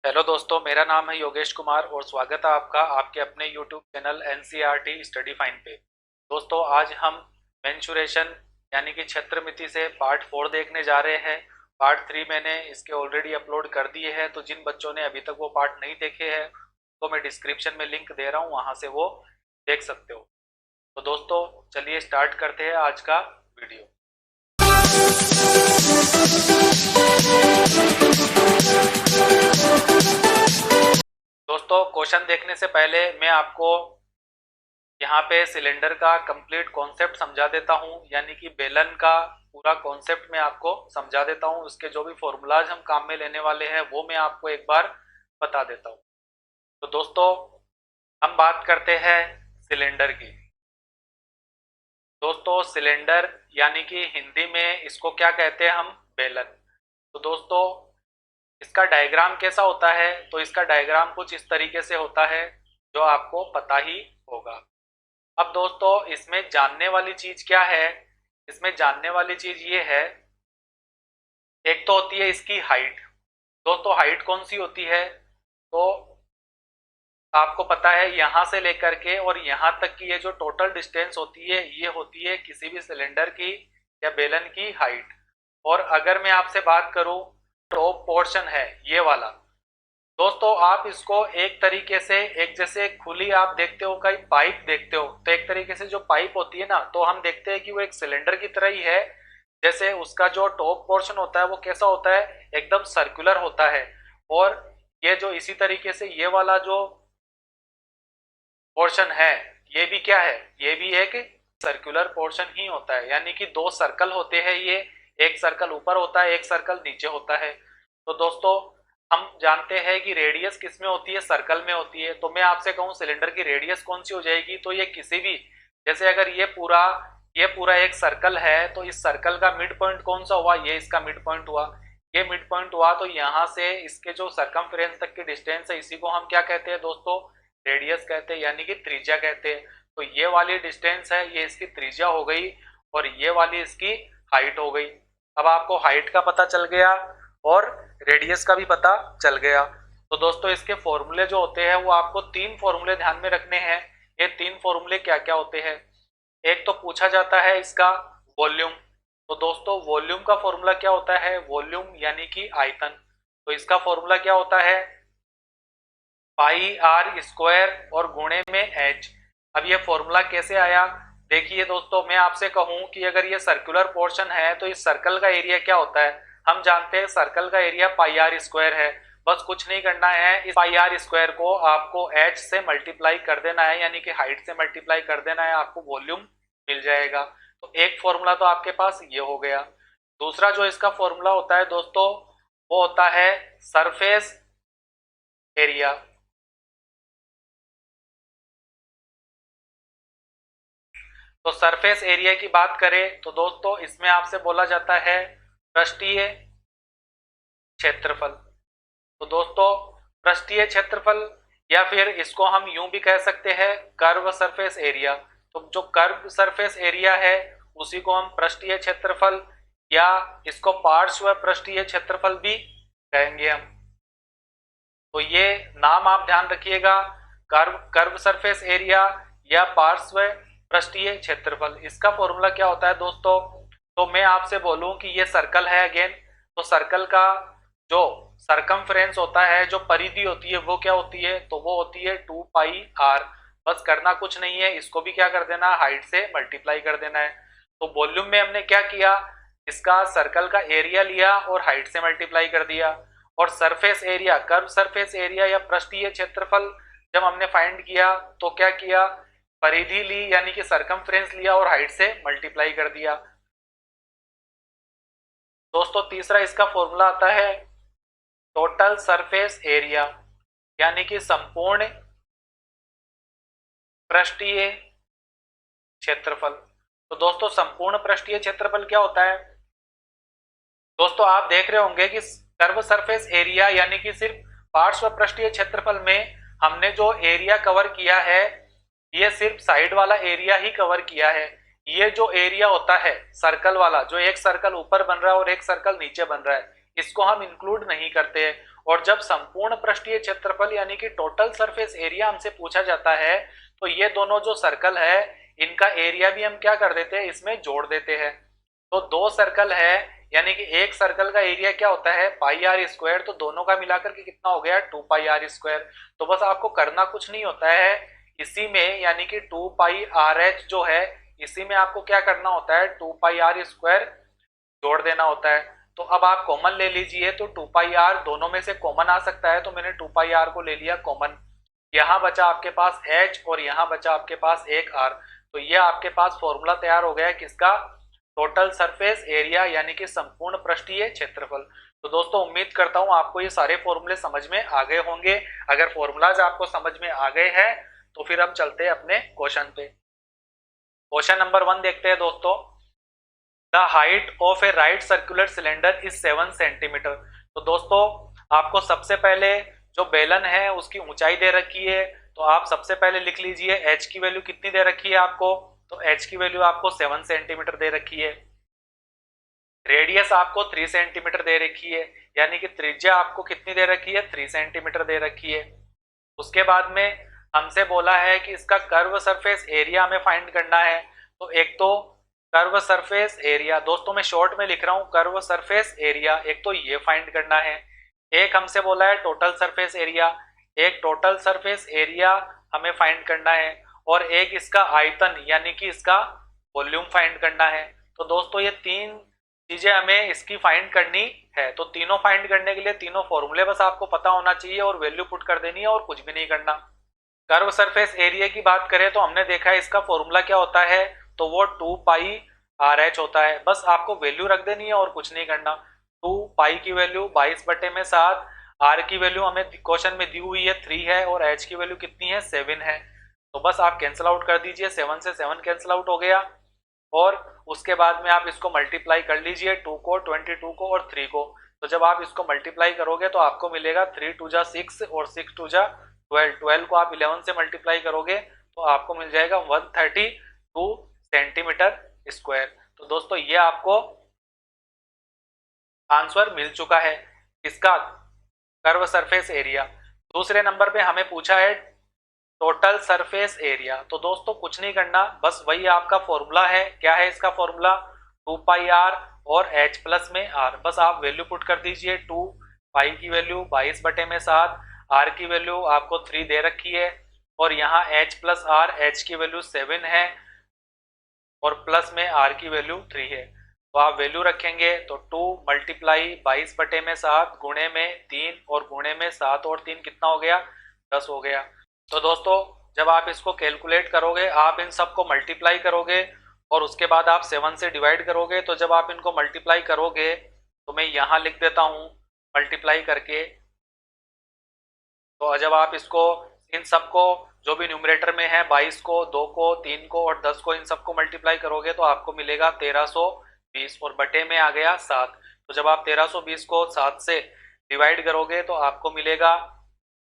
Hello दोस्तों, मेरा नाम है योगेश कुमार और स्वागत है आपका आपके अपने YouTube channel NCERT study fine पे। दोस्तों, आज हम मेंसुरेशन यानी कि क्षेत्रमिति से पार्ट 4 देखने जा रहे हैं। पार्ट 3 मैंने इसके ऑलरेडी अपलोड कर दिए हैं, तो जिन बच्चों ने अभी तक वो पार्ट नहीं देखे हैं तो मैं डिस्क्रिप्शन में लिंक दे रहा हूँ, वहाँ से वो देख सकते हो। तो दोस्तों, चलिए स्टार्ट करते हैं आज का वीडियो। दोस्तों, क्वेश्चन देखने से पहले मैं आपको यहाँ पे सिलेंडर का कंप्लीट कॉन्सेप्ट समझा देता हूँ, यानी कि बेलन का पूरा कॉन्सेप्ट मैं आपको समझा देता हूँ। उसके जो भी फॉर्मूलाज हम काम में लेने वाले हैं वो मैं आपको एक बार बता देता हूँ। तो दोस्तों, हम बात करते हैं सिलेंडर की। दोस्तों, सिलेंडर यानी कि हिंदी में इसको क्या कहते हैं हम? बेलन। तो दोस्तों, इसका डायग्राम कैसा होता है? तो इसका डायग्राम कुछ इस तरीके से होता है, जो आपको पता ही होगा। अब दोस्तों, इसमें जानने वाली चीज क्या है? इसमें जानने वाली चीज ये है, एक तो होती है इसकी हाइट। दोस्तों, हाइट कौन सी होती है? तो आपको पता है यहां से लेकर के और यहां तक की ये जो टोटल डिस्टेंस होती है, ये होती है किसी भी सिलेंडर की या बेलन की हाइट। और अगर मैं आपसे बात करूं, टॉप पोर्शन है ये वाला। दोस्तों, आप इसको एक तरीके से, एक जैसे खुली आप देखते हो कहीं पाइप देखते हो, तो एक तरीके से जो पाइप होती है ना, तो हम देखते हैं कि वो एक सिलेंडर की तरह ही है। जैसे उसका जो टॉप पोर्शन होता है वो कैसा होता है? एकदम सर्कुलर होता है। और ये जो इसी तरीके से ये वाला जो पोर्शन है, ये भी क्या है? ये भी एक सर्कुलर पोर्शन ही होता है, यानी कि दो सर्कल होते हैं ये। एक सर्कल ऊपर होता है, एक सर्कल नीचे होता है। तो दोस्तों, हम जानते हैं कि रेडियस किस में होती है? सर्कल में होती है। तो मैं आपसे कहूं सिलेंडर की रेडियस कौन सी हो जाएगी? तो ये किसी भी, जैसे अगर ये पूरा एक सर्कल है, तो इस सर्कल का मिड पॉइंट कौन सा हुआ? ये इसका मिड पॉइंट हुआ। ये मिड पॉइंट हुआ, तो यहाँ से इसके जो सरकमफ्रेंस तक की डिस्टेंस है, इसी को हम क्या कहते हैं दोस्तों? रेडियस कहते हैं, यानी कि त्रिज्या कहते हैं। तो ये वाली डिस्टेंस है, ये इसकी त्रिज्या हो गई, और ये वाली इसकी हाइट हो गई। अब आपको हाइट का पता चल गया और रेडियस का भी पता चल गया। तो दोस्तों, इसके फॉर्मूले जो होते हैं वो आपको तीन फॉर्मूले ध्यान में रखने हैं। ये तीन फॉर्मूले क्या क्या होते हैं? एक तो पूछा जाता है इसका वॉल्यूम। तो दोस्तों, वॉल्यूम का फॉर्मूला क्या होता है? वॉल्यूम यानी कि आयतन। तो इसका फॉर्मूला क्या होता है? पाई आर स्क्वायर और गुणे में एच। अब ये फॉर्मूला कैसे आया? देखिए दोस्तों, मैं आपसे कहूं कि अगर ये सर्कुलर पोर्शन है तो इस सर्कल का एरिया क्या होता है? हम जानते हैं सर्कल का एरिया पाई आर स्क्वायर है। बस कुछ नहीं करना है, इस पाई आर स्क्वायर को आपको एच से मल्टीप्लाई कर देना है, यानी कि हाइट से मल्टीप्लाई कर देना है, आपको वॉल्यूम मिल जाएगा। तो एक फॉर्मूला तो आपके पास ये हो गया। दूसरा जो इसका फॉर्मूला होता है दोस्तों, वो होता है सरफेस एरिया। तो सरफेस एरिया की बात करें तो दोस्तों, इसमें आपसे बोला जाता है पृष्ठीय क्षेत्रफल। तो दोस्तों, पृष्ठीय क्षेत्रफल, या फिर इसको हम यूं भी कह सकते हैं कर्व सरफेस एरिया। तो जो कर्व सरफेस एरिया है उसी को हम पृष्ठीय क्षेत्रफल या इसको पार्श्व पृष्ठीय क्षेत्रफल भी कहेंगे हम। तो ये नाम आप ध्यान रखिएगा, कर्व कर्व सरफेस एरिया या पार्श्व पृष्ठीय क्षेत्रफल। इसका फॉर्मूला क्या होता है दोस्तों? तो मैं आपसे बोलूं कि ये सर्कल है अगेन, तो सर्कल का जो सरकमफ्रेंस होता है, जो परिधि होती है, वो क्या होती है? तो वो होती है 2 पाई आर। बस करना कुछ नहीं है, इसको भी क्या कर देना? हाइट से मल्टीप्लाई कर देना है। तो वॉल्यूम में हमने क्या किया? इसका सर्कल का एरिया लिया और हाइट से मल्टीप्लाई कर दिया। और surface area, curve surface area या पृष्ठीय क्षेत्रफल जब हमने फाइंड किया तो क्या किया? परिधि ली, यानी कि सरकमफ्रेंस लिया और हाइट से मल्टीप्लाई कर दिया। दोस्तों, तीसरा इसका फॉर्मूला आता है टोटल सरफेस एरिया, यानी कि संपूर्ण पृष्ठीय क्षेत्रफल। तो दोस्तों, संपूर्ण पृष्ठीय क्षेत्रफल क्या होता है? दोस्तों, आप देख रहे होंगे कि कर्व सरफेस एरिया यानी कि सिर्फ पार्श्व पृष्ठीय क्षेत्रफल में हमने जो एरिया कवर किया है, ये सिर्फ साइड वाला एरिया ही कवर किया है। ये जो एरिया होता है सर्कल वाला, जो एक सर्कल ऊपर बन रहा है और एक सर्कल नीचे बन रहा है, इसको हम इंक्लूड नहीं करते हैं। और जब संपूर्ण पृष्ठीय क्षेत्रफल यानी कि टोटल सरफेस एरिया हमसे पूछा जाता है तो ये दोनों जो सर्कल है इनका एरिया भी हम क्या कर देते हैं, इसमें जोड़ देते हैं। तो दो सर्कल है यानी कि एक सर्कल का एरिया क्या होता है पाई आर स्क्वायर, तो दोनों का मिलाकर के कितना हो गया 2 पाई आर स्क्वायर। तो बस आपको करना कुछ नहीं होता है, इसी में यानी कि 2 पाई आर एच जो है इसी में आपको क्या करना होता है 2 पाई आर स्क्वायर जोड़ देना होता है। तो अब आप कॉमन ले लीजिए, तो 2 पाई आर दोनों में से कॉमन आ सकता है, तो मैंने 2 पाई आर को ले लिया कॉमन। यहाँ बचा आपके पास h और यहाँ बचा आपके पास एक r। तो ये आपके पास फॉर्मूला तैयार हो गया है किसका, टोटल सरफेस एरिया यानी कि संपूर्ण पृष्ठीय क्षेत्रफल। तो दोस्तों उम्मीद करता हूं आपको ये सारे फॉर्मूले समझ में आ गए होंगे। अगर फॉर्मूलाज आपको समझ में आ गए हैं तो फिर हम चलते हैं अपने क्वेश्चन पे। क्वेश्चन नंबर 1 देखते हैं दोस्तों। The height of A right circular cylinder is 7 centimetre. तो दोस्तों आपको सबसे पहले जो बेलन है उसकी ऊंचाई दे रखी है, तो आप सबसे पहले लिख लीजिए h की वैल्यू कितनी दे रखी है आपको, तो h की वैल्यू आपको 7 सेंटीमीटर दे रखी है। रेडियस आपको 3 सेंटीमीटर दे रखी है, यानी कि त्रिज्या आपको कितनी दे रखी है 3 सेंटीमीटर दे रखी है। उसके बाद में हमसे बोला है कि इसका कर्व सरफेस एरिया हमें फाइंड करना है। तो एक तो कर्व सरफेस एरिया, दोस्तों मैं शॉर्ट में लिख रहा हूं कर्व सरफेस एरिया, एक तो ये फाइंड करना है। एक हमसे बोला है टोटल सरफेस एरिया, एक टोटल सरफेस एरिया हमें फाइंड करना है, और एक इसका आयतन यानी कि इसका वॉल्यूम फाइंड करना है। तो दोस्तों ये तीन चीजें हमें इसकी फाइंड करनी है। तो तीनों फाइंड करने के लिए तीनों फॉर्मूले बस आपको पता होना चाहिए और वैल्यू पुट कर देनी है और कुछ भी नहीं करना। कर्व सरफेस एरिया की बात करें तो हमने देखा है इसका फॉर्मूला क्या होता है, तो वो 2 पाई आर एच होता है। बस आपको वैल्यू रख देनी है और कुछ नहीं करना। 2 पाई की वैल्यू 22/7, आर की वैल्यू हमें क्वेश्चन में दी हुई है 3 है, और एच की वैल्यू कितनी है 7 है। तो बस आप कैंसिल आउट कर दीजिए, 7 से 7 कैंसिल आउट हो गया, और उसके बाद में आप इसको मल्टीप्लाई कर लीजिए 2 को, 22 को और 3 को। तो जब आप इसको मल्टीप्लाई करोगे तो आपको मिलेगा 3 2 जा 6 और 6 2 जा 12। 12 को आप 11 से मल्टीप्लाई करोगे तो आपको मिल जाएगा 132 सेंटीमीटर स्क्वायर। तो दोस्तों ये आपको आंसर मिल चुका है इसका कर्व सरफेस एरिया। दूसरे नंबर पे हमें पूछा है टोटल सरफेस एरिया। तो दोस्तों कुछ नहीं करना, बस वही आपका फॉर्मूला है। क्या है इसका फॉर्मूला, 2 पाई आर और h प्लस में r। बस आप वैल्यू पुट कर दीजिए, 2 पाई की वैल्यू 22/7, r की वैल्यू आपको 3 दे रखी है, और यहाँ h प्लस r, h की वैल्यू 7 है और प्लस में r की वैल्यू 3 है। तो आप वैल्यू रखेंगे तो 2 मल्टीप्लाई 22/7 गुणे में 3 और गुणे में 7 और 3 कितना हो गया 10 हो गया। तो दोस्तों जब आप इसको कैलकुलेट करोगे, आप इन सबको मल्टीप्लाई करोगे और उसके बाद आप 7 से डिवाइड करोगे। तो जब आप इनको मल्टीप्लाई करोगे तो मैं यहाँ लिख देता हूँ मल्टीप्लाई करके। तो जब आप इसको इन सबको जो भी न्यूमरेटर में है 22 को, 2 को, 3 को और 10 को, इन सबको मल्टीप्लाई करोगे तो आपको मिलेगा 1320 और बटे में आ गया 7। तो जब आप 1320 को 7 से डिवाइड करोगे तो आपको मिलेगा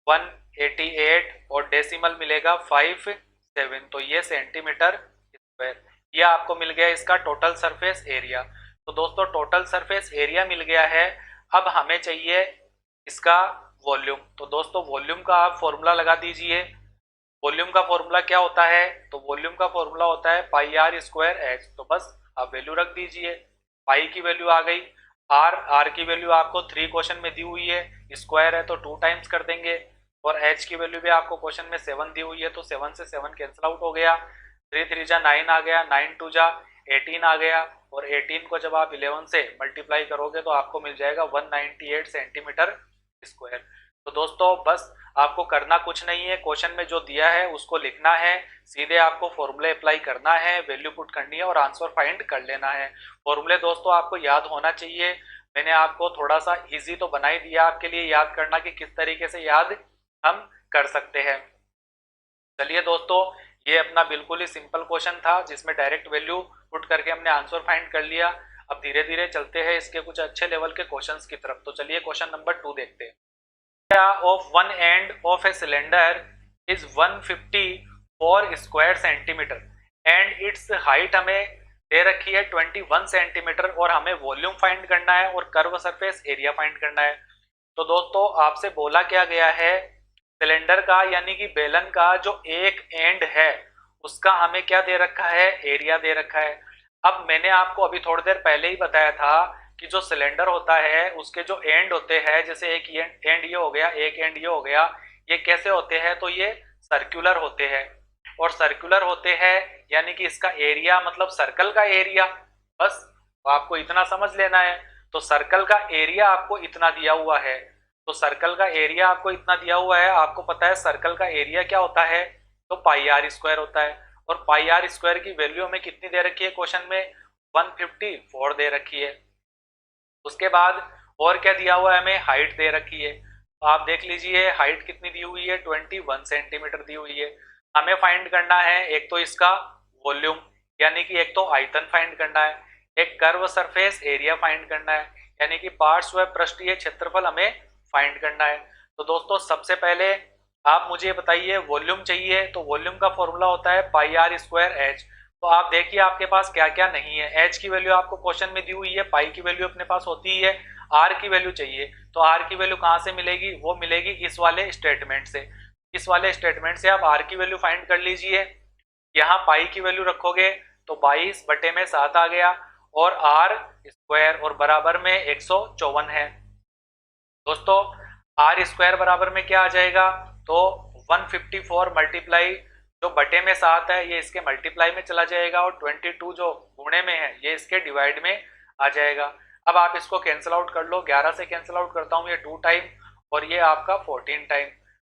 188 और डेसिमल मिलेगा 57। तो ये सेंटीमीटर स्क्वायर, ये आपको मिल गया इसका टोटल सरफेस एरिया। तो दोस्तों टोटल सरफेस एरिया मिल गया है, अब हमें चाहिए इसका वॉल्यूम। तो दोस्तों वॉल्यूम का आप फॉर्मूला लगा दीजिए। वॉल्यूम का फॉर्मूला क्या होता है, तो वॉल्यूम का फॉर्मूला होता है पाई आर स्क्वायर एच। तो बस आप वैल्यू रख दीजिए, पाई की वैल्यू आ गई, आर की वैल्यू आपको 3 क्वेश्चन में दी हुई है, स्क्वायर है तो 2 टाइम्स कर देंगे, और h की वैल्यू भी आपको क्वेश्चन में 7 दी हुई है, तो 7 से 7 कैंसिल आउट हो गया, 3 3 जा 9 आ गया, 9 2 जा 18 आ गया, और 18 को जब आप 11 से मल्टीप्लाई करोगे तो आपको मिल जाएगा 198 सेंटीमीटर स्क्वायर। तो दोस्तों बस आपको करना कुछ नहीं है, क्वेश्चन में जो दिया है उसको लिखना है, सीधे आपको फॉर्मूले अप्लाई करना है, वैल्यू पुट करनी है और आंसर फाइंड कर लेना है। फॉर्मूले दोस्तों आपको याद होना चाहिए, मैंने आपको थोड़ा सा इजी तो बना ही दिया आपके लिए याद करना कि किस तरीके से याद हम कर सकते हैं। चलिए दोस्तों ये अपना बिल्कुल ही सिंपल क्वेश्चन था जिसमें डायरेक्ट वैल्यू पुट करके हमने आंसर फाइंड कर लिया। अब धीरे धीरे चलते हैं इसके कुछ अच्छे लेवल के क्वेश्चंस की तरफ। तो चलिए क्वेश्चन नंबर 2 देखते हैं। Of one end of a cylinder is 154 square centimetre and it's height हमें दे रखी है 21 सेंटीमीटर, और हमें वॉल्यूम फाइंड करना है और कर्व सरफेस एरिया फाइंड करना है। तो दोस्तों आपसे बोला क्या गया है, सिलेंडर का यानी कि बेलन का जो एक एंड है उसका हमें क्या दे रखा है, एरिया दे रखा है। अब मैंने आपको अभी थोड़ी देर पहले ही बताया था कि जो सिलेंडर होता है उसके जो एंड होते हैं, जैसे एक एंड ये हो गया, एक एंड ये हो गया, ये कैसे होते हैं, तो ये सर्कुलर होते हैं। और सर्कुलर होते हैं यानी कि इसका एरिया मतलब सर्कल का एरिया, बस आपको इतना समझ लेना है। तो सर्कल का एरिया आपको इतना दिया हुआ है, तो सर्कल का एरिया आपको इतना दिया हुआ है। आपको पता है सर्कल का एरिया क्या होता है, तो पाई आर स्क्वायर होता है। और पाई आर स्क्वायर की वैल्यू हमें कितनी दे रखी है क्वेश्चन में, 154 दे रखी है। उसके बाद और क्या दिया हुआ है, हमें हाइट दे रखी है। तो आप देख लीजिए हाइट कितनी दी हुई है, 21 सेंटीमीटर दी हुई है। हमें फाइंड करना है एक तो इसका वॉल्यूम यानी कि एक तो आयतन फाइंड करना है, एक कर्व सरफेस एरिया फाइंड करना है यानी कि पार्श्व व पृष्ठीय क्षेत्रफल हमें फाइंड करना है। तो दोस्तों सबसे पहले आप मुझे बताइए वॉल्यूम चाहिए, तो वॉल्यूम का फॉर्मूला होता है पाई आर स्क्वायर एच। तो आप देखिए आपके पास क्या क्या नहीं है, एच की वैल्यू आपको क्वेश्चन में दी हुई है, पाई की वैल्यू अपने पास होती ही है, आर की वैल्यू चाहिए। तो आर की वैल्यू कहाँ से मिलेगी, वो मिलेगी इस वाले स्टेटमेंट से। इस वाले स्टेटमेंट से आप आर की वैल्यू फाइंड कर लीजिए। यहाँ पाई की वैल्यू रखोगे तो 22/7 आ गया, और आर स्क्वायर और बराबर में 154 है। दोस्तों आर स्क्वायर बराबर में क्या आ जाएगा, तो 154 मल्टीप्लाई जो बटे में 7 है ये इसके मल्टीप्लाई में चला जाएगा, और 22 जो गुणे में है ये इसके डिवाइड में आ जाएगा। अब आप इसको कैंसिल आउट कर लो, 11 से कैंसिल आउट करता हूँ ये 2 टाइम, और ये आपका 14 टाइम,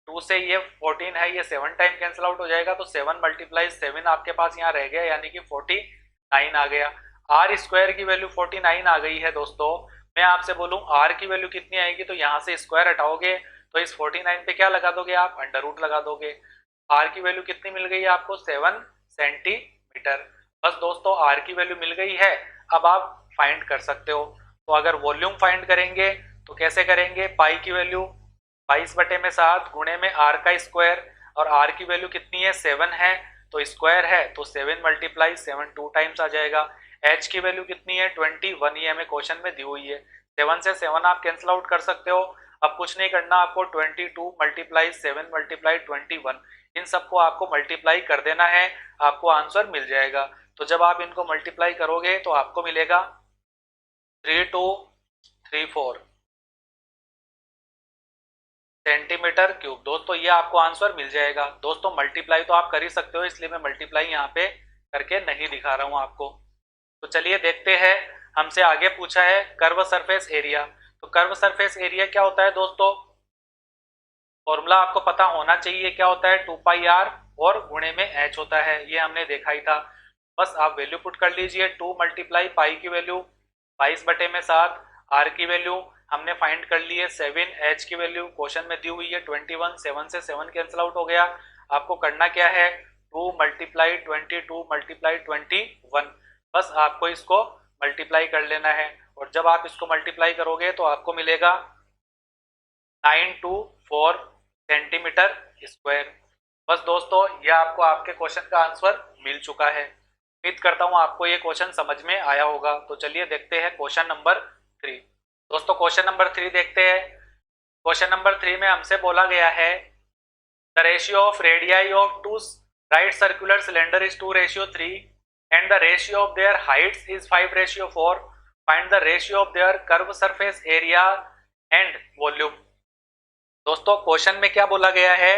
2 से ये 14 है, ये 7 टाइम कैंसिल आउट हो जाएगा। तो 7 × 7 आपके पास यहाँ रह गया यानी कि 49 आ गया। आर स्क्वायर की वैल्यू 49 आ गई है। दोस्तों मैं आपसे बोलूं आर की वैल्यू कितनी आएगी, तो यहाँ से स्क्वायर हटाओगे तो इस 49 पे क्या लगा दोगे आप, अंडर रूट लगा दोगे। आर की वैल्यू कितनी मिल गई है आपको, 7 सेंटीमीटर। बस दोस्तों आर की वैल्यू मिल गई है, अब आप फाइंड कर सकते हो। तो अगर वॉल्यूम फाइंड करेंगे तो कैसे करेंगे, पाई की वैल्यू 22/7 गुणे में आर का स्क्वायर, और आर की वैल्यू कितनी है, 7 है, तो स्क्वायर है तो 7 × 7 2 टाइम्स आ जाएगा। एच की वैल्यू कितनी है, 21, ये हमें क्वेश्चन में दी हुई है। 7 से 7 आप कैंसिल आउट कर सकते हो। अब कुछ नहीं करना आपको, 22 × 7 × 21 इन सबको आपको मल्टीप्लाई कर देना है, आपको आंसर मिल जाएगा। तो जब आप इनको मल्टीप्लाई करोगे तो आपको मिलेगा 3234 सेंटीमीटर क्यूब। दोस्तों ये आपको आंसर मिल जाएगा। दोस्तों मल्टीप्लाई तो आप कर ही सकते हो, इसलिए मैं मल्टीप्लाई यहाँ पे करके नहीं दिखा रहा हूँ आपको। तो चलिए देखते हैं, हमसे आगे पूछा है कर्व सरफेस एरिया। तो कर्व सरफेस एरिया क्या होता है दोस्तों, फॉर्मूला आपको पता होना चाहिए, क्या होता है 2πr और गुणे में h होता है, ये हमने देखा ही था। बस आप वैल्यू पुट कर लीजिए, 2 × पाई की वैल्यू 22/7, आर की वैल्यू हमने फाइंड कर ली है 7, एच की वैल्यू क्वेश्चन में दी हुई है 21, 7 से 7 कैंसिल आउट हो गया। आपको करना क्या है, 2 × 22 × 21, बस आपको इसको मल्टीप्लाई कर लेना है, और जब आप इसको मल्टीप्लाई करोगे तो आपको मिलेगा 924 सेंटीमीटर स्क्वायर। बस दोस्तों ये आपको आपके क्वेश्चन का आंसर मिल चुका है। उम्मीद करता हूँ आपको ये क्वेश्चन समझ में आया होगा। तो चलिए देखते हैं क्वेश्चन नंबर 3। दोस्तों क्वेश्चन नंबर 3 देखते हैं। क्वेश्चन नंबर 3 में हमसे बोला गया है the ratio of radii of two right circular cylinder is 2:3 and the ratio of their heights is 5:4. Find the ratio of their curve surface area and volume. दोस्तों question में क्या बोला गया है,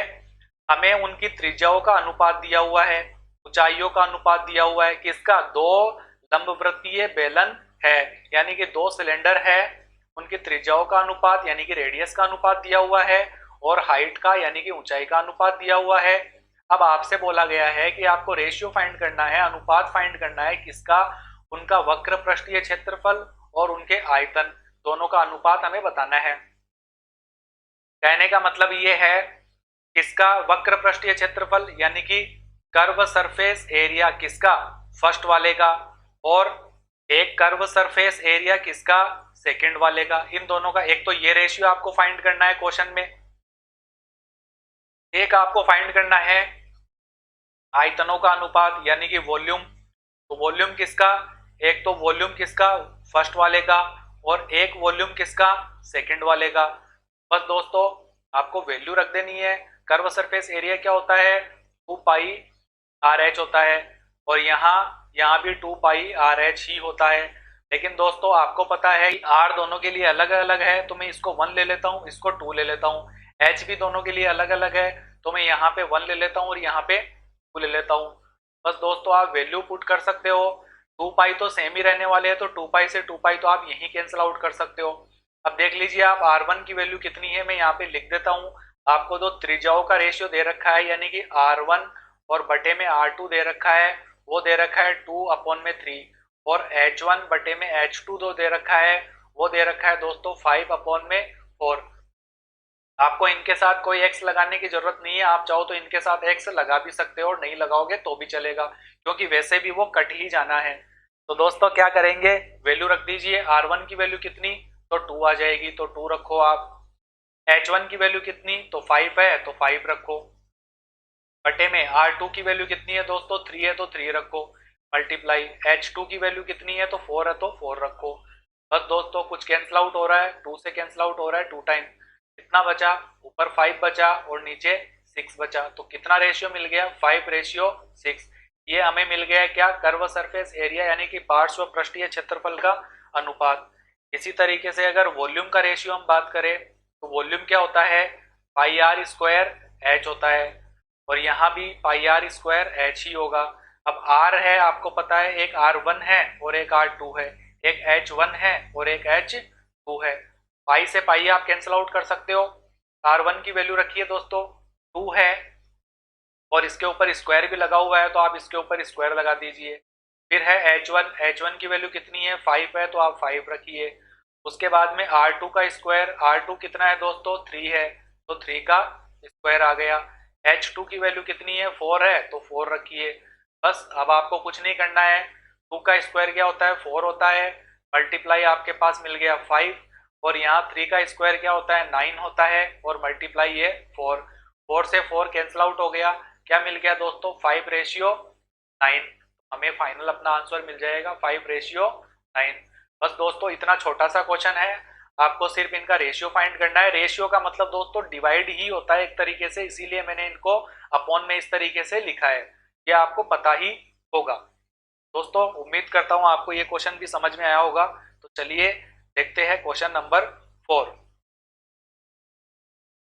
हमें उनकी त्रिज्याओं का अनुपात दिया हुआ है, ऊंचाइयों का अनुपात दिया हुआ है, किसका, दो लंबवृत्तीय बेलन है यानी कि दो सिलेंडर है, उनकी त्रिज्याओं का अनुपात यानी कि रेडियस का अनुपात दिया हुआ है, और हाइट का यानी कि ऊंचाई का अनुपात दिया हुआ है। अब आपसे बोला गया है कि आपको रेशियो फाइंड करना है, अनुपात फाइंड करना है, किसका, उनका वक्र पृष्ठीय क्षेत्रफल और उनके आयतन दोनों का अनुपात हमें बताना है। कहने का मतलब ये है, किसका वक्र पृष्ठीय क्षेत्रफल यानी कि कर्व सरफेस एरिया किसका, फर्स्ट वाले का, और एक कर्व सरफेस एरिया किसका, सेकंड वाले का। इन दोनों का एक तो ये रेशियो आपको फाइंड करना है क्वेश्चन में, एक आपको फाइंड करना है आयतनों का अनुपात यानी कि वॉल्यूम। तो वॉल्यूम किसका, एक तो वॉल्यूम किसका, फर्स्ट वाले का, और एक वॉल्यूम किसका, सेकंड वाले का। बस दोस्तों आपको वैल्यू रख देनी है। कर्व सरफेस एरिया क्या होता है, 2 पाई आर एच होता है, और यहाँ भी 2 पाई आर एच ही होता है। लेकिन दोस्तों आपको पता है आर दोनों के लिए अलग अलग है, तो मैं इसको 1 ले लेता हूँ, इसको 2 ले लेता हूँ। एच भी दोनों के लिए अलग अलग है, तो मैं यहाँ पे 1 ले लेता हूँ और यहाँ पे 2 ले लेता हूँ। बस दोस्तों आप वैल्यू पुट कर सकते हो। 2 पाई तो सेम ही रहने वाले हैं, तो 2 पाई से 2 पाई तो आप यही कैंसिल आउट कर सकते हो। अब देख लीजिए आप R1 की वैल्यू कितनी है, मैं यहाँ पे लिख देता हूँ। आपको दो त्रिज्याओं का रेशियो दे रखा है, यानी कि R1 और बटे में R2 दे रखा है, वो दे रखा है 2/3, और H1 बटे में H2 दो दे रखा है, वो दे रखा है दोस्तों 5/4। आपको इनके साथ कोई x लगाने की जरूरत नहीं है, आप चाहो तो इनके साथ x लगा भी सकते हो, और नहीं लगाओगे तो भी चलेगा, क्योंकि वैसे भी वो कट ही जाना है। तो दोस्तों क्या करेंगे, वैल्यू रख दीजिए। R1 की वैल्यू कितनी, तो 2 आ जाएगी, तो 2 रखो आप। H1 की वैल्यू कितनी, तो 5 है, तो 5 रखो। बटे में R2 की वैल्यू कितनी है दोस्तों, 3 है, तो 3 रखो। मल्टीप्लाई H2 की वैल्यू कितनी है, तो 4 है, तो 4 रखो। बस दोस्तों कुछ कैंसिल आउट हो रहा है, 2 से कैंसिल आउट हो रहा है 2 टाइम। कितना बचा, ऊपर 5 बचा और नीचे 6 बचा। तो कितना रेशियो मिल गया, 5:6। ये हमें मिल गया क्या, कर्व सरफेस एरिया यानी कि पार्श्व पृष्ठीय क्षेत्रफल का अनुपात। इसी तरीके से अगर वॉल्यूम का रेशियो हम बात करें, तो वॉल्यूम क्या होता है, पाई आर स्क्वायर एच होता है, और यहाँ भी पाई आर स्क्वायर एच ही होगा। अब आर है आपको पता है, एक R1 है और एक R2 है, एक H1 है और एक H2 है। पाई से पाई आप कैंसिल आउट कर सकते हो। R1 की वैल्यू रखिए दोस्तों 2 है, और इसके ऊपर स्क्वायर भी लगा हुआ है, तो आप इसके ऊपर स्क्वायर लगा दीजिए। फिर है H1 की वैल्यू कितनी है, 5 है, तो आप 5 रखिए। उसके बाद में R2 का स्क्वायर, R2 कितना है दोस्तों, 3 है, तो 3 का स्क्वायर आ गया। H2 की वैल्यू कितनी है, 4 है, तो 4 रखिए। बस अब आपको कुछ नहीं करना है। 2 का स्क्वायर क्या होता है, 4 होता है, मल्टीप्लाई आपके पास मिल गया 5, और यहाँ 3 का स्क्वायर क्या होता है, 9 होता है, और मल्टीप्लाई ये 4 से 4 कैंसिल आउट हो गया। क्या मिल गया दोस्तों, 5:9। हमें फाइनल अपना आंसर मिल जाएगा 5:9। बस दोस्तों इतना छोटा सा क्वेश्चन है, आपको सिर्फ इनका रेशियो फाइंड करना है। रेशियो का मतलब दोस्तों डिवाइड ही होता है एक तरीके से, इसीलिए मैंने इनको अपॉन में इस तरीके से लिखा है, ये आपको पता ही होगा। दोस्तों उम्मीद करता हूं आपको ये क्वेश्चन भी समझ में आया होगा। तो चलिए देखते हैं क्वेश्चन नंबर 4।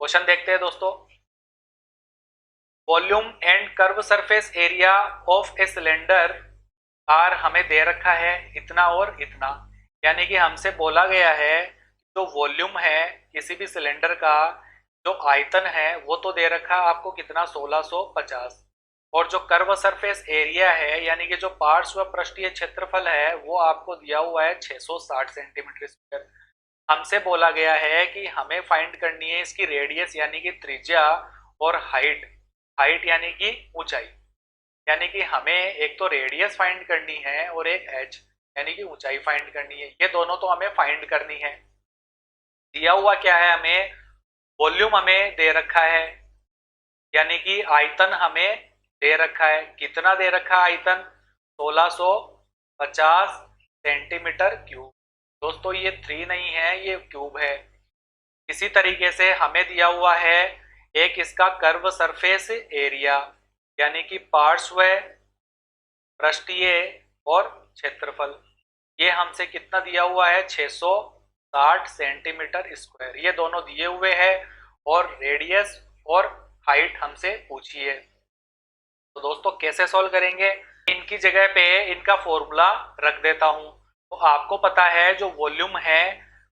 क्वेश्चन देखते हैं दोस्तों। Volume and curve surface area of a cylinder are हमें दे रखा है इतना और इतना, यानी कि हमसे बोला गया है जो वॉल्यूम है किसी भी सिलेंडर का, जो आयतन है वो तो दे रखा है आपको कितना, 1650, और जो कर्व सरफेस एरिया है यानी कि जो पार्श्व पृष्ठीय क्षेत्रफल है वो आपको दिया हुआ है 660 सेंटीमीटर स्क्वायर। हमसे बोला गया है कि हमें फाइंड करनी है इसकी रेडियस यानी कि त्रिज्या, और हाइट यानी कि ऊंचाई। यानी कि हमें एक तो रेडियस फाइंड करनी है और एक एच यानी कि ऊंचाई फाइंड करनी है, ये दोनों तो हमें फाइंड करनी है। दिया हुआ क्या है, हमें वॉल्यूम हमें दे रखा है, यानी कि आयतन हमें दे रखा है। कितना दे रखा है आयतन, 1650 सेंटीमीटर क्यूब। दोस्तों ये 3 नहीं है, ये क्यूब है। इसी तरीके से हमें दिया हुआ है एक इसका कर्व सरफेस एरिया, यानी कि पार्श्व पृष्ठीय और क्षेत्रफल, ये हमसे कितना दिया हुआ है, 660 सेंटीमीटर स्क्वायर। ये दोनों दिए हुए हैं, और रेडियस और हाइट हमसे पूछी है। तो दोस्तों कैसे सॉल्व करेंगे, इनकी जगह पे इनका फॉर्मूला रख देता हूं। तो आपको पता है जो वॉल्यूम है,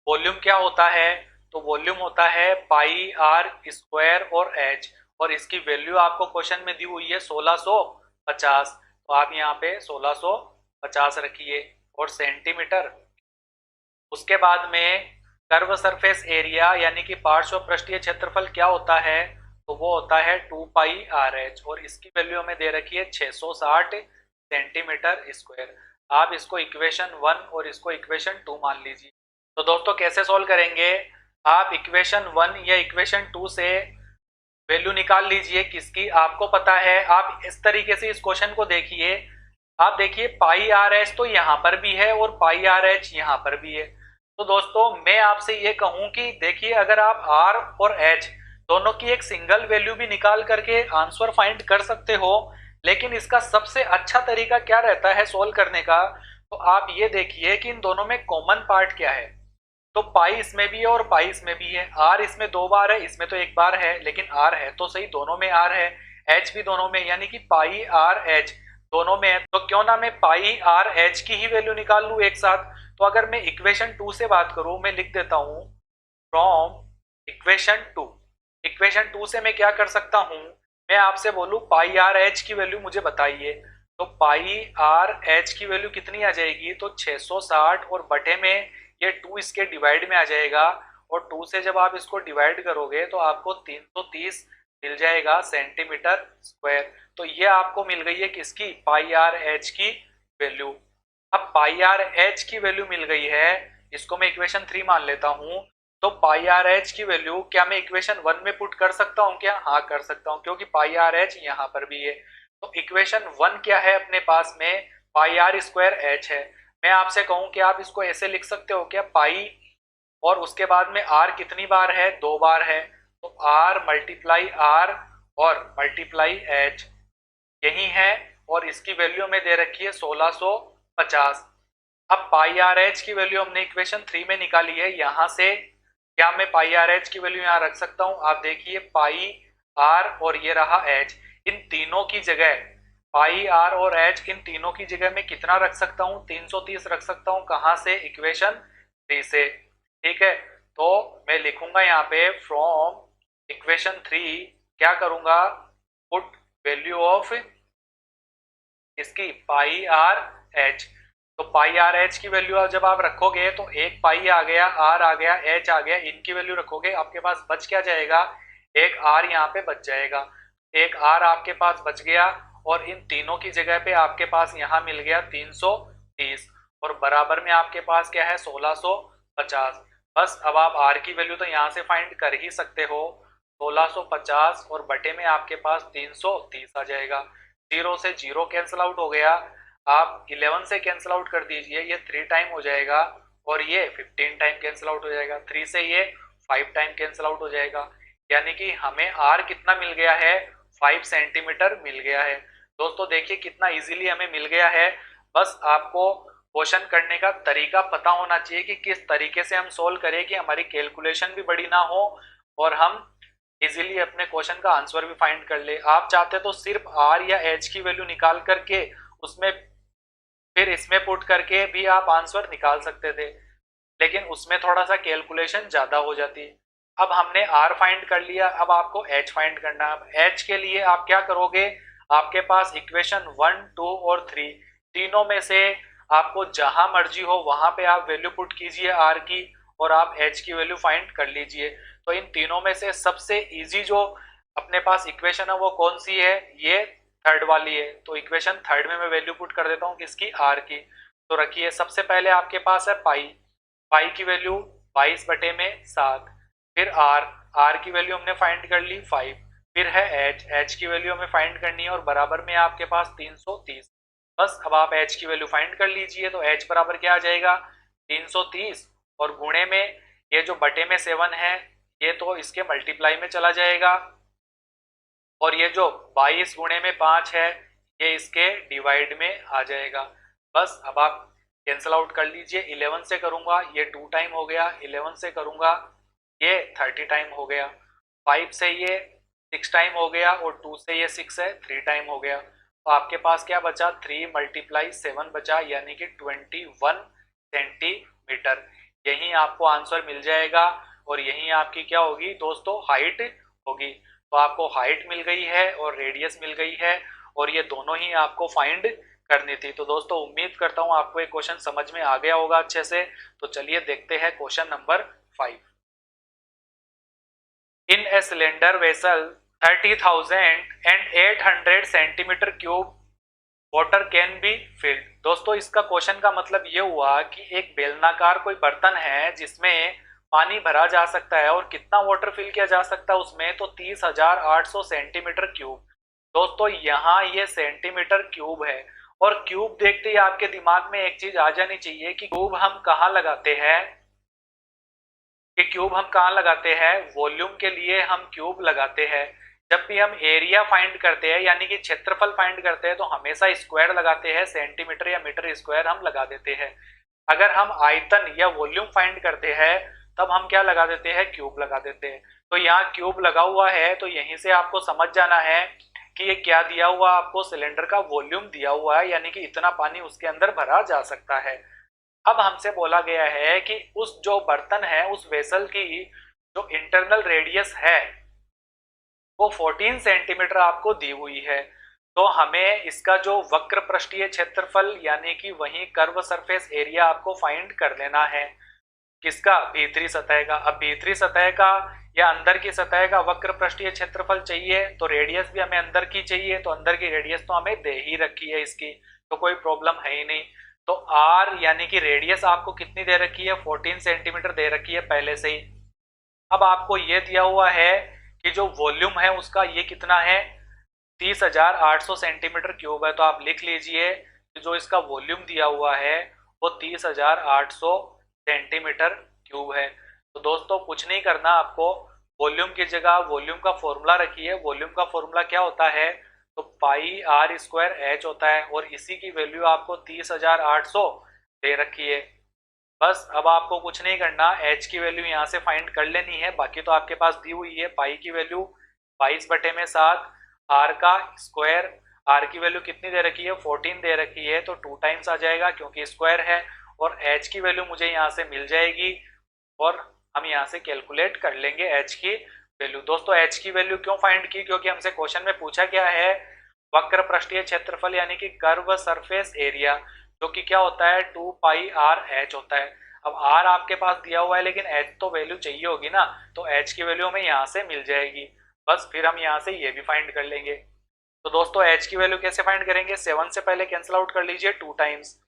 वॉल्यूम क्या होता है, तो वॉल्यूम होता है पाई आर स्क्वायर और एच, और इसकी वैल्यू आपको क्वेश्चन में दी हुई है 1650, तो आप यहाँ पे 1650 रखिए, और सेंटीमीटर। उसके बाद में कर्व सरफेस एरिया यानी कि पार्श्व पृष्ठीय क्षेत्रफल क्या होता है, तो वो होता है 2 पाई आर एच, और इसकी वैल्यू हमें दे रखी है 660 सेंटीमीटर स्क्वायर। आप इसको इक्वेशन 1 और इसको इक्वेशन 2 मान लीजिए। तो दोस्तों कैसे सॉल्व करेंगे, आप इक्वेशन 1 या इक्वेशन 2 से वैल्यू निकाल लीजिए किसकी, आपको पता है। आप इस तरीके से इस क्वेश्चन को देखिए, आप देखिए पाई आर एच तो यहाँ पर भी है और पाई आर एच यहाँ पर भी है, तो दोस्तों मैं आपसे ये कहूं कि देखिए, अगर आप R और H दोनों की एक सिंगल वैल्यू भी निकाल करके आंसर फाइंड कर सकते हो, लेकिन इसका सबसे अच्छा तरीका क्या रहता है सोल्व करने का, तो आप ये देखिए कि इन दोनों में कॉमन पार्ट क्या है। तो पाई इसमें भी है और पाई इसमें भी है। आर इसमें 2 बार है, इसमें तो 1 बार है, लेकिन आर है तो सही, दोनों में आर है। एच भी दोनों में, यानी कि पाई आर एच दोनों में है। तो क्यों ना मैं पाई आर एच की ही वैल्यू निकाल लूं एक साथ। तो अगर मैं इक्वेशन 2 से बात करूं, मैं लिख देता हूं फ्रॉम इक्वेशन 2। इक्वेशन 2 से मैं क्या कर सकता हूं, मैं आपसे बोलूं पाई आर एच की वैल्यू मुझे बताइए। तो पाई आर एच की वैल्यू कितनी आ जाएगी, तो 660 और बटे में ये 2 इसके डिवाइड में आ जाएगा, और 2 से जब आप इसको डिवाइड करोगे तो आपको 330 मिल जाएगा सेंटीमीटर स्क्वायर। तो ये आपको मिल गई है किसकी, पाई आर एच की वैल्यू। अब पाई आर एच की वैल्यू मिल गई है, इसको मैं इक्वेशन 3 मान लेता हूं। तो पाई आर एच की वैल्यू क्या मैं इक्वेशन 1 में पुट कर सकता हूं क्या, हाँ कर सकता हूं, क्योंकि पाई आर एच यहाँ पर भी है। तो इक्वेशन 1 क्या है अपने पास में, पाई आर स्क्वायर एच है। मैं आपसे कहूं कि आप इसको ऐसे लिख सकते हो क्या, पाई और उसके बाद में आर कितनी बार है, 2 बार है, तो आर मल्टीप्लाई आर और मल्टीप्लाई एच यही है, और इसकी वैल्यू में दे रखी है 1650। अब पाई आर एच की वैल्यू हमने इक्वेशन 3 में निकाली है, यहां से क्या मैं पाई आर एच की वैल्यू यहां रख सकता हूं, आप देखिए पाई आर और ये रहा एच, इन तीनों की जगह पाई आर और एच इन तीनों की जगह मैं कितना रख सकता हूं, 330 रख सकता हूं। कहां से, इक्वेशन 3 से। ठीक है, तो मैं लिखूंगा यहाँ पे फ्रॉम इक्वेशन 3, क्या करूंगा, पुट वैल्यू ऑफ इसकी पाई आर एच। तो पाई आर एच की वैल्यू जब आप रखोगे तो एक पाई आ गया, आर आ गया, एच आ गया, इनकी वैल्यू रखोगे आपके पास बच क्या जाएगा, एक आर यहाँ पे बच जाएगा, एक आर आपके पास बच गया, और इन तीनों की जगह पे आपके पास यहाँ मिल गया 330, और बराबर में आपके पास क्या है 1650। बस अब आप आर की वैल्यू तो यहाँ से फाइंड कर ही सकते हो, 1650 और बटे में आपके पास 330 आ जाएगा। 0 से 0 कैंसिल आउट हो गया, आप 11 से कैंसिल आउट कर दीजिए, ये 3 टाइम हो जाएगा, और ये 15 टाइम कैंसिल आउट हो जाएगा, 3 से ये 5 टाइम कैंसिल आउट हो जाएगा, यानी कि हमें आर कितना मिल गया है, 5 सेंटीमीटर मिल गया है। दोस्तों देखिए कितना इजीली हमें मिल गया है। बस आपको क्वेश्चन करने का तरीका पता होना चाहिए कि किस तरीके से हम सोल्व करें कि हमारी कैलकुलेशन भी बड़ी ना हो और हम इजीली अपने क्वेश्चन का आंसर भी फाइंड कर ले। आप चाहते तो सिर्फ आर या एच की वैल्यू निकाल करके उसमें फिर इसमें पुट करके भी आप आंसर निकाल सकते थे, लेकिन उसमें थोड़ा सा कैलकुलेशन ज्यादा हो जाती। अब हमने आर फाइंड कर लिया, अब आपको एच फाइंड करना है। अब एच के लिए आप क्या करोगे, आपके पास इक्वेशन 1, 2 और 3 तीनों में से आपको जहां मर्जी हो वहां पे आप वैल्यू पुट कीजिए आर की, और आप एच की वैल्यू फाइंड कर लीजिए। तो इन तीनों में से सबसे इजी जो अपने पास इक्वेशन है वो कौन सी है, ये थर्ड वाली है। तो इक्वेशन थर्ड में मैं वैल्यू पुट कर देता हूँ किसकी, आर की। तो रखिए सबसे पहले आपके पास है पाई, पाई की वैल्यू 22 बटे में 7, फिर आर, आर की वैल्यू हमने फाइंड कर ली 5, फिर है एच, एच की वैल्यू हमें फाइंड करनी है, और बराबर में आपके पास 330। बस अब आप एच की वैल्यू फाइंड कर लीजिए, तो एच बराबर क्या आ जाएगा 330, और गुणे में ये जो बटे में 7 है ये तो इसके मल्टीप्लाई में चला जाएगा, और ये जो 22 गुणे में 5 है ये इसके डिवाइड में आ जाएगा। बस अब आप कैंसिल आउट कर लीजिए, 11 से करूंगा ये 2 टाइम हो गया, 11 से करूंगा ये 30 टाइम हो गया, 5 से ये 6 टाइम हो गया, और 2 से ये 6 है 3 टाइम हो गया। तो आपके पास क्या बचा, 3 × 7 बचा, यानी कि 21 सेंटीमीटर। यही आपको आंसर मिल जाएगा, और यही आपकी क्या होगी दोस्तों, हाइट होगी। तो आपको हाइट मिल गई है और रेडियस मिल गई है, और ये दोनों ही आपको फाइंड करनी थी। तो दोस्तों उम्मीद करता हूं आपको ये क्वेश्चन समझ में आ गया होगा अच्छे से। तो चलिए देखते हैं question number 5। In a cylinder vessel 30,800 centimetre cube water can be filled. दोस्तों इसका क्वेश्चन का मतलब ये हुआ कि एक बेलनाकार कोई बर्तन है जिसमें पानी भरा जा सकता है, और कितना वाटर फिल किया जा सकता है उसमें, तो 30,800 सेंटीमीटर क्यूब। दोस्तों यहाँ ये सेंटीमीटर क्यूब है, और क्यूब देखते ही आपके दिमाग में एक चीज आ जानी चाहिए कि क्यूब हम कहाँ लगाते हैं, कि क्यूब हम कहाँ लगाते हैं, वॉल्यूम के लिए हम क्यूब लगाते हैं। जब भी हम एरिया फाइंड करते हैं यानी कि क्षेत्रफल फाइंड करते हैं तो हमेशा स्क्वायर लगाते हैं, सेंटीमीटर या मीटर स्क्वायर हम लगा देते हैं। अगर हम आयतन या वॉल्यूम फाइंड करते हैं तब हम क्या लगा देते हैं, क्यूब लगा देते हैं। तो यहाँ क्यूब लगा हुआ है तो यहीं से आपको समझ जाना है कि ये क्या दिया हुआ, आपको सिलेंडर का वॉल्यूम दिया हुआ है, यानी कि इतना पानी उसके अंदर भरा जा सकता है। अब हमसे बोला गया है कि उस जो बर्तन है, उस वेसल की जो इंटरनल रेडियस है वो 14 सेंटीमीटर आपको दी हुई है। तो हमें इसका जो वक्र पृष्ठीय क्षेत्रफल यानी कि वही कर्व सरफेस एरिया आपको फाइंड कर लेना है। किसका, भीतरी सतह का। अब भीतरी सतह का या अंदर की सतह का वक्र पृष्ठीय क्षेत्रफल चाहिए तो रेडियस भी हमें अंदर की चाहिए, तो अंदर की रेडियस तो हमें दे ही रखी है इसकी, तो कोई प्रॉब्लम है ही नहीं। तो आर यानी कि रेडियस आपको कितनी दे रखी है, 14 सेंटीमीटर दे रखी है पहले से ही। अब आपको ये दिया हुआ है कि जो वॉल्यूम है उसका ये कितना है, 30,800 सेंटीमीटर क्यूब है। तो आप लिख लीजिए कि जो इसका वॉल्यूम दिया हुआ है वो 30,800 सेंटीमीटर क्यूब है। तो दोस्तों कुछ नहीं करना आपको, वॉल्यूम की जगह वॉल्यूम का फॉर्मूला रखिए। वॉल्यूम का फॉर्मूला क्या होता है, तो पाई आर स्क्वायर एच होता है और इसी की वैल्यू आपको 30,800 दे रखी है। बस अब आपको कुछ नहीं करना, एच की वैल्यू यहाँ से फाइंड कर लेनी है, बाकी तो आपके पास दी हुई है। पाई की वैल्यू 22/7, आर का स्क्वायर, आर की वैल्यू कितनी दे रखी है, 14 दे रखी है, तो 2 टाइम्स आ जाएगा क्योंकि स्क्वायर है। और एच की वैल्यू मुझे यहाँ से मिल जाएगी और हम यहाँ से कैलकुलेट कर लेंगे एच की वैल्यू। दोस्तों एच की वैल्यू क्यों फाइंड की, क्योंकि हमसे क्वेश्चन में पूछा क्या है, वक्र पृष्ठीय क्षेत्रफल यानी कि कर्व सरफेस एरिया, जो कि क्या होता है 2 पाई आर एच होता है। अब आर आपके पास दिया हुआ है लेकिन एच तो वैल्यू चाहिए होगी ना, तो एच की वैल्यू हमें यहाँ से मिल जाएगी। बस फिर हम यहाँ से ये भी फाइंड कर लेंगे। तो दोस्तों एच की वैल्यू कैसे फाइंड करेंगे, 7 से पहले कैंसिल आउट कर लीजिए 2 टाइम्स।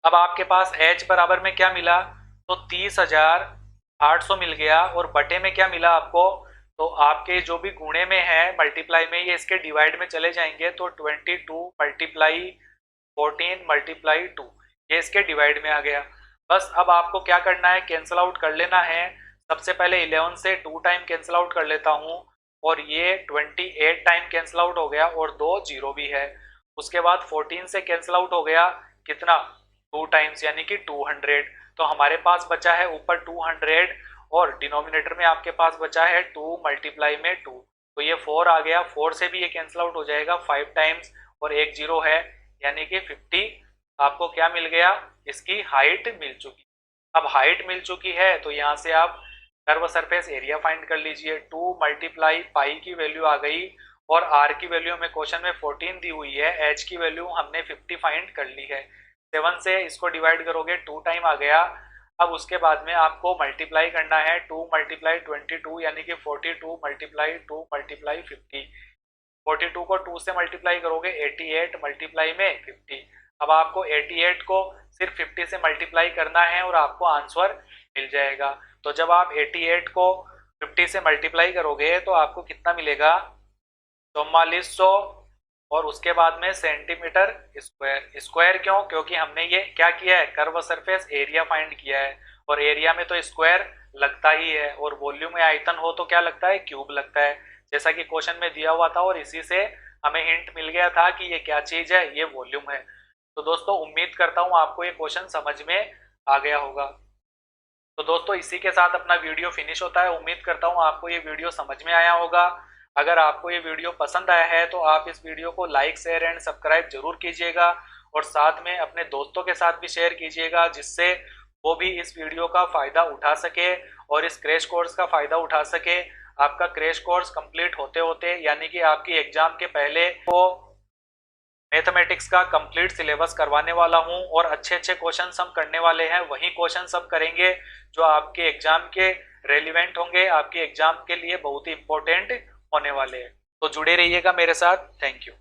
अब आपके पास h बराबर में क्या मिला, तो 30,800 मिल गया, और बटे में क्या मिला आपको, तो आपके जो भी गुणे में है मल्टीप्लाई में, ये इसके डिवाइड में चले जाएंगे तो 22 मल्टीप्लाई 14 मल्टीप्लाई 2, ये इसके डिवाइड में आ गया। बस अब आपको क्या करना है, कैंसिल आउट कर लेना है। सबसे पहले 11 से 2 टाइम कैंसिल आउट कर लेता हूँ और ये 28 टाइम कैंसिल आउट हो गया और 2 जीरो भी है। उसके बाद 14 से कैंसिल आउट हो गया कितना, 2 टाइम्स यानी कि 200। तो हमारे पास बचा है ऊपर 200 और डिनोमिनेटर में आपके पास बचा है 2 मल्टीप्लाई में 2, तो ये 4 आ गया। 4 से भी ये कैंसिल आउट हो जाएगा 5 टाइम्स और एक जीरो है यानी कि 50 आपको क्या मिल गया, इसकी हाइट मिल चुकी। अब हाइट मिल चुकी है तो यहाँ से आप कर्व सरफेस एरिया फाइंड कर लीजिए। 2 मल्टीप्लाई पाई की वैल्यू आ गई और आर की वैल्यू हमें क्वेश्चन में 14 दी हुई है, एच की वैल्यू हमने 50 फाइंड कर ली है। 7 से इसको डिवाइड करोगे 2 टाइम आ गया। अब उसके बाद में आपको मल्टीप्लाई करना है, 2 मल्टीप्लाई 22 यानी कि 42 मल्टीप्लाई 2 मल्टीप्लाई 50। 42 को 2 से मल्टीप्लाई करोगे 88 मल्टीप्लाई में 50। अब आपको 88 को सिर्फ 50 से मल्टीप्लाई करना है और आपको आंसर मिल जाएगा। तो जब आप 88 को 50 से मल्टीप्लाई करोगे तो आपको कितना मिलेगा, 4400 और उसके बाद में सेंटीमीटर स्क्वायर। स्क्वायर क्यों, क्योंकि हमने ये क्या किया है, कर्व सरफेस एरिया फाइंड किया है और एरिया में तो स्क्वायर लगता ही है और वॉल्यूम में आयतन हो तो क्या लगता है, क्यूब लगता है, जैसा कि क्वेश्चन में दिया हुआ था। और इसी से हमें हिंट मिल गया था कि ये क्या चीज है, ये वॉल्यूम है। तो दोस्तों उम्मीद करता हूँ आपको ये क्वेश्चन समझ में आ गया होगा। तो दोस्तों इसी के साथ अपना वीडियो फिनिश होता है। उम्मीद करता हूँ आपको ये वीडियो समझ में आया होगा। अगर आपको ये वीडियो पसंद आया है तो आप इस वीडियो को लाइक शेयर एंड सब्सक्राइब जरूर कीजिएगा और साथ में अपने दोस्तों के साथ भी शेयर कीजिएगा, जिससे वो भी इस वीडियो का फायदा उठा सके और इस क्रैश कोर्स का फायदा उठा सके। आपका क्रैश कोर्स कंप्लीट होते होते यानी कि आपकी एग्जाम के पहले वो मैथमेटिक्स का कंप्लीट सिलेबस करवाने वाला हूं और अच्छे अच्छे क्वेश्चंस हम करने वाले हैं। वही क्वेश्चंस हम करेंगे जो आपके एग्जाम के रेलिवेंट होंगे, आपके एग्जाम के लिए बहुत ही इंपॉर्टेंट होने वाले हैं। तो जुड़े रहिएगा मेरे साथ। Thank you.